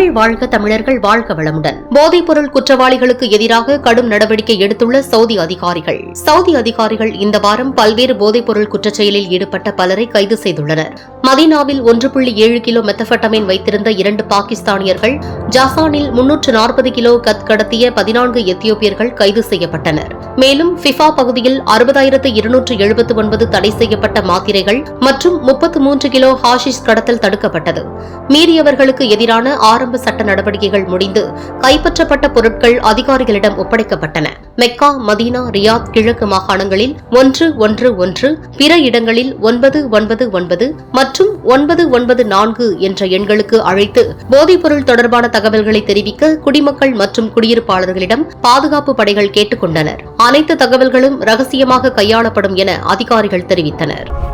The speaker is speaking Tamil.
தமிழர்கள் வாழ்க, தமிழர்கள் வாழ்க வளமுடன். போதைப்பொருள் குற்றவாளிகளுக்கு எதிராக கடும் நடவடிக்கை எடுத்துள்ள சவுதி அதிகாரிகள் இந்த வாரம் பல்வேறு போதைப்பொருள் குற்றச்செயலில் ஈடுபட்ட பலரை கைது செய்துள்ளனர். மதீனாவில் 1.7 கிலோ மெத்தபெட்டமைன் வைத்திருந்த 2 பாகிஸ்தானியர்கள், ஜாசானில் 340 கிலோ கத் கடத்திய 14 எத்தியோப்பியர்கள் கைது செய்யப்பட்டனர். மேலும் ஃபிஃபா பகுதியில் 60,279 தடை செய்யப்பட்ட மாத்திரைகள் மற்றும் 33 கிலோ ஹாஷிஷ் கடத்தல் தடுக்கப்பட்டது. மீறியவர்களுக்கு எதிரான ஆரம்ப சட்ட நடவடிக்கைகள் முடிந்து கைப்பற்றப்பட்ட பொருட்கள் அதிகாரிகளிடம் ஒப்படைக்கப்பட்டன. மெக்கா, மதீனா, ரியாத் கிழக்கு மாகாணங்களில் 111, பிற இடங்களில் 999 மற்றும் 994 என்ற எண்களுக்கு அழைத்து போதைப்பொருள் தொடர்பான தகவல்களை தெரிவிக்க குடிமக்கள் மற்றும் குடியிருப்பாளர்களிடம் பாதுகாப்பு படைகள் கேட்டுக் கொண்டனர். அனைத்து தகவல்களும் ரகசியமாக கையாளப்படும் என அதிகாரிகள் தெரிவித்தனர்.